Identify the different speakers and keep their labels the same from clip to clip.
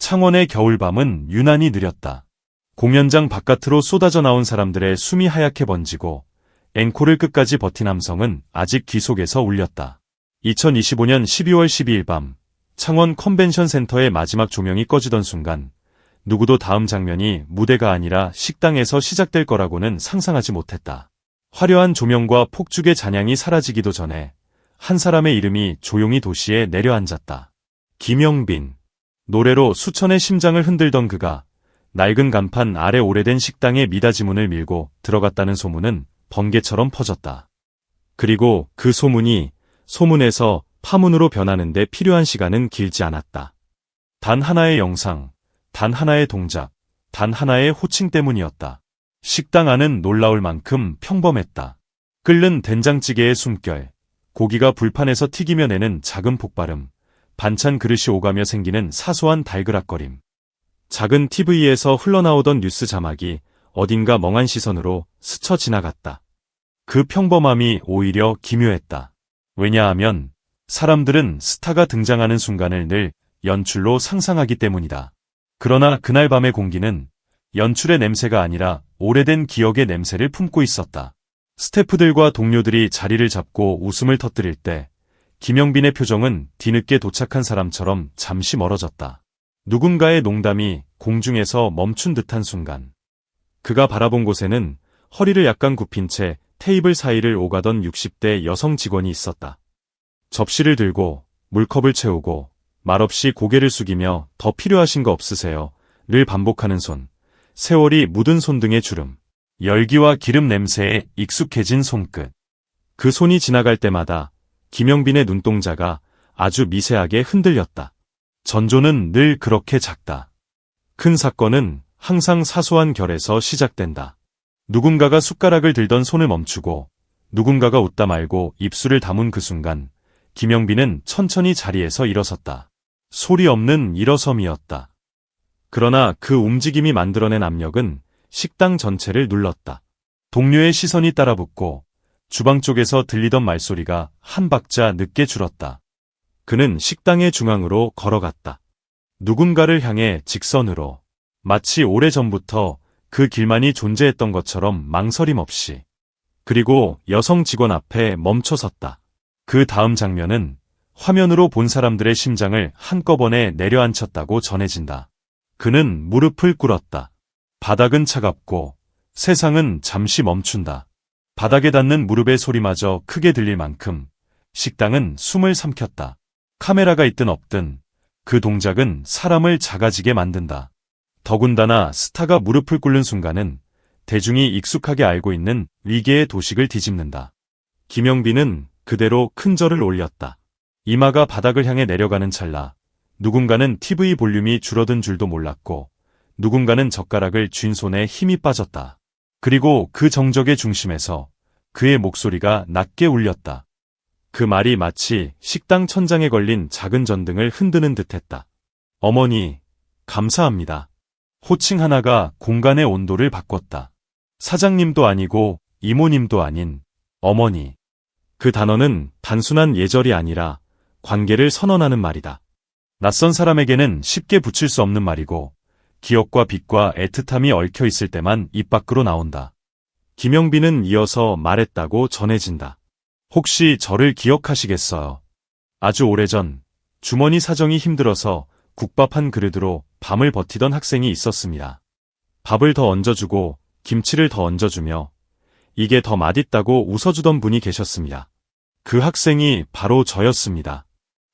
Speaker 1: 창원의 겨울밤은 유난히 느렸다. 공연장 바깥으로 쏟아져 나온 사람들의 숨이 하얗게 번지고 앵콜을 끝까지 버틴 함성은 아직 귀 속에서 울렸다. 2025년 12월 12일 밤, 창원 컨벤션 센터의 마지막 조명이 꺼지던 순간 누구도 다음 장면이 무대가 아니라 식당에서 시작될 거라고는 상상하지 못했다. 화려한 조명과 폭죽의 잔향이 사라지기도 전에 한 사람의 이름이 조용히 도시에 내려앉았다. 김영빈. 노래로 수천의 심장을 흔들던 그가 낡은 간판 아래 오래된 식당의 미닫이 문을 밀고 들어갔다는 소문은 번개처럼 퍼졌다. 그리고 그 소문에서 파문으로 변하는데 필요한 시간은 길지 않았다. 단 하나의 영상, 단 하나의 동작, 단 하나의 호칭 때문이었다. 식당 안은 놀라울 만큼 평범했다. 끓는 된장찌개의 숨결, 고기가 불판에서 튀기며 내는 작은 폭발음, 반찬 그릇이 오가며 생기는 사소한 달그락거림. 작은 TV에서 흘러나오던 뉴스 자막이 어딘가 멍한 시선으로 스쳐 지나갔다. 그 평범함이 오히려 기묘했다. 왜냐하면 사람들은 스타가 등장하는 순간을 늘 연출로 상상하기 때문이다. 그러나 그날 밤의 공기는 연출의 냄새가 아니라 오래된 기억의 냄새를 품고 있었다. 스태프들과 동료들이 자리를 잡고 웃음을 터뜨릴 때 김영빈의 표정은 뒤늦게 도착한 사람처럼 잠시 멀어졌다. 누군가의 농담이 공중에서 멈춘 듯한 순간, 그가 바라본 곳에는 허리를 약간 굽힌 채 테이블 사이를 오가던 60대 여성 직원이 있었다. 접시를 들고 물컵을 채우고 말없이 고개를 숙이며 더 필요하신 거 없으세요? 를 반복하는 손, 세월이 묻은 손등의 주름, 열기와 기름 냄새에 익숙해진 손끝. 그 손이 지나갈 때마다 김영빈의 눈동자가 아주 미세하게 흔들렸다. 전조는 늘 그렇게 작다. 큰 사건은 항상 사소한 결에서 시작된다. 누군가가 숟가락을 들던 손을 멈추고 누군가가 웃다 말고 입술을 다문 그 순간 김영빈은 천천히 자리에서 일어섰다. 소리 없는 일어섬이었다. 그러나 그 움직임이 만들어낸 압력은 식당 전체를 눌렀다. 동료의 시선이 따라붙고 주방 쪽에서 들리던 말소리가 한 박자 늦게 줄었다. 그는 식당의 중앙으로 걸어갔다. 누군가를 향해 직선으로, 마치 오래전부터 그 길만이 존재했던 것처럼 망설임 없이. 그리고 여성 직원 앞에 멈춰섰다. 그 다음 장면은 화면으로 본 사람들의 심장을 한꺼번에 내려앉혔다고 전해진다. 그는 무릎을 꿇었다. 바닥은 차갑고 세상은 잠시 멈춘다. 바닥에 닿는 무릎의 소리마저 크게 들릴 만큼 식당은 숨을 삼켰다. 카메라가 있든 없든 그 동작은 사람을 작아지게 만든다. 더군다나 스타가 무릎을 꿇는 순간은 대중이 익숙하게 알고 있는 위계의 도식을 뒤집는다. 김영빈은 그대로 큰 절을 올렸다. 이마가 바닥을 향해 내려가는 찰나 누군가는 TV 볼륨이 줄어든 줄도 몰랐고 누군가는 젓가락을 쥔 손에 힘이 빠졌다. 그리고 그 정적의 중심에서 그의 목소리가 낮게 울렸다. 그 말이 마치 식당 천장에 걸린 작은 전등을 흔드는 듯했다. 어머니, 감사합니다. 호칭 하나가 공간의 온도를 바꿨다. 사장님도 아니고 이모님도 아닌 어머니. 그 단어는 단순한 예절이 아니라 관계를 선언하는 말이다. 낯선 사람에게는 쉽게 붙일 수 없는 말이고 기억과 빛과 애틋함이 얽혀 있을 때만 입 밖으로 나온다. 김영빈은 이어서 말했다고 전해진다. 혹시 저를 기억하시겠어요? 아주 오래전 주머니 사정이 힘들어서 국밥 한 그릇으로 밤을 버티던 학생이 있었습니다. 밥을 더 얹어주고 김치를 더 얹어주며 이게 더 맛있다고 웃어주던 분이 계셨습니다. 그 학생이 바로 저였습니다.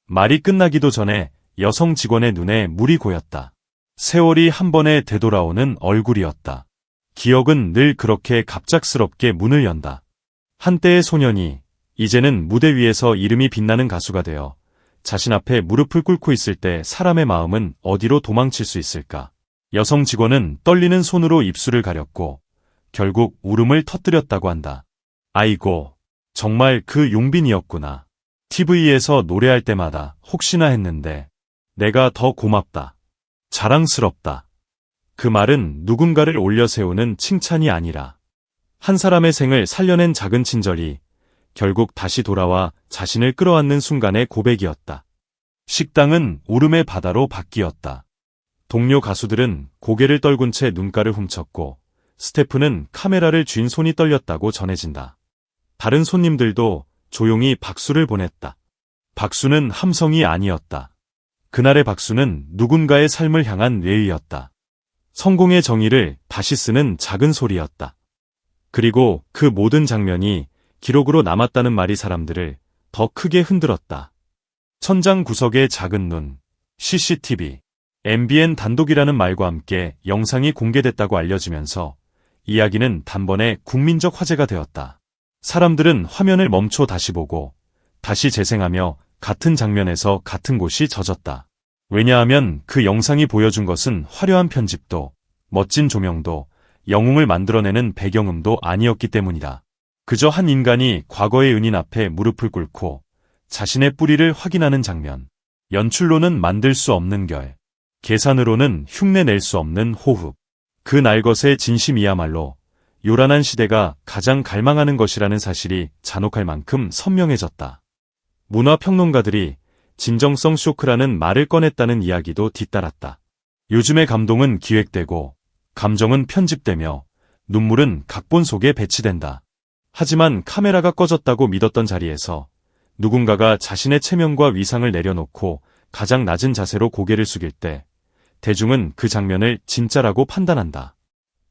Speaker 1: 말이 끝나기도 전에 여성 직원의 눈에 물이 고였다. 세월이 한 번에 되돌아오는 얼굴이었다. 기억은 늘 그렇게 갑작스럽게 문을 연다. 한때의 소년이 이제는 무대 위에서 이름이 빛나는 가수가 되어 자신 앞에 무릎을 꿇고 있을 때 사람의 마음은 어디로 도망칠 수 있을까? 여성 직원은 떨리는 손으로 입술을 가렸고 결국 울음을 터뜨렸다고 한다. 아이고, 정말 그 용빈이었구나. TV에서 노래할 때마다 혹시나 했는데 내가 더 고맙다. 자랑스럽다. 그 말은 누군가를 올려 세우는 칭찬이 아니라 한 사람의 생을 살려낸 작은 친절이 결국 다시 돌아와 자신을 끌어안는 순간의 고백이었다. 식당은 울음의 바다로 바뀌었다. 동료 가수들은 고개를 떨군 채 눈가를 훔쳤고 스태프는 카메라를 쥔 손이 떨렸다고 전해진다. 다른 손님들도 조용히 박수를 보냈다. 박수는 함성이 아니었다. 그날의 박수는 누군가의 삶을 향한 예의였다. 성공의 정의를 다시 쓰는 작은 소리였다. 그리고 그 모든 장면이 기록으로 남았다는 말이 사람들을 더 크게 흔들었다. 천장 구석의 작은 눈, CCTV, MBN 단독이라는 말과 함께 영상이 공개됐다고 알려지면서 이야기는 단번에 국민적 화제가 되었다. 사람들은 화면을 멈춰 다시 보고 다시 재생하며 같은 장면에서 같은 곳이 젖었다. 왜냐하면 그 영상이 보여준 것은 화려한 편집도, 멋진 조명도, 영웅을 만들어내는 배경음도 아니었기 때문이다. 그저 한 인간이 과거의 은인 앞에 무릎을 꿇고 자신의 뿌리를 확인하는 장면. 연출로는 만들 수 없는 결, 계산으로는 흉내낼 수 없는 호흡. 그 날것의 진심이야말로 요란한 시대가 가장 갈망하는 것이라는 사실이 잔혹할 만큼 선명해졌다. 문화평론가들이 진정성 쇼크라는 말을 꺼냈다는 이야기도 뒤따랐다. 요즘의 감동은 기획되고 감정은 편집되며 눈물은 각본 속에 배치된다. 하지만 카메라가 꺼졌다고 믿었던 자리에서 누군가가 자신의 체면과 위상을 내려놓고 가장 낮은 자세로 고개를 숙일 때 대중은 그 장면을 진짜라고 판단한다.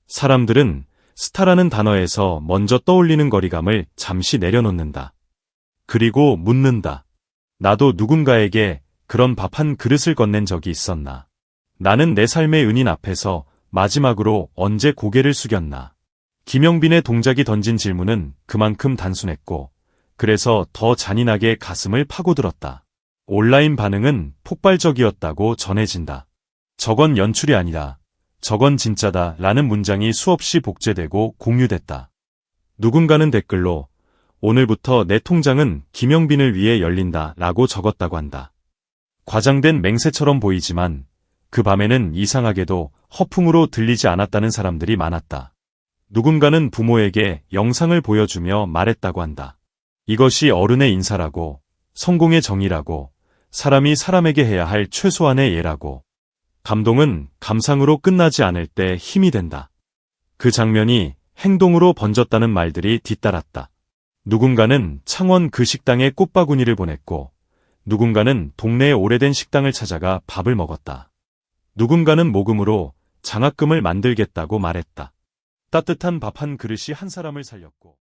Speaker 1: 사람들은 스타라는 단어에서 먼저 떠올리는 거리감을 잠시 내려놓는다. 그리고 묻는다. 나도 누군가에게 그런 밥 한 그릇을 건넨 적이 있었나? 나는 내 삶의 은인 앞에서 마지막으로 언제 고개를 숙였나? 김영빈의 동작이 던진 질문은 그만큼 단순했고 그래서 더 잔인하게 가슴을 파고들었다. 온라인 반응은 폭발적이었다고 전해진다. 저건 연출이 아니다. 저건 진짜다 라는 문장이 수없이 복제되고 공유됐다. 누군가는 댓글로 오늘부터 내 통장은 김영빈을 위해 열린다 라고 적었다고 한다. 과장된 맹세처럼 보이지만 그 밤에는 이상하게도 허풍으로 들리지 않았다는 사람들이 많았다. 누군가는 부모에게 영상을 보여주며 말했다고 한다. 이것이 어른의 인사라고, 성공의 정의라고, 사람이 사람에게 해야 할 최소한의 예라고. 감동은 감상으로 끝나지 않을 때 힘이 된다. 그 장면이 행동으로 번졌다는 말들이 뒤따랐다. 누군가는 창원 그 식당에 꽃바구니를 보냈고, 누군가는 동네의 오래된 식당을 찾아가 밥을 먹었다. 누군가는 모금으로 장학금을 만들겠다고 말했다. 따뜻한 밥 한 그릇이 한 사람을 살렸고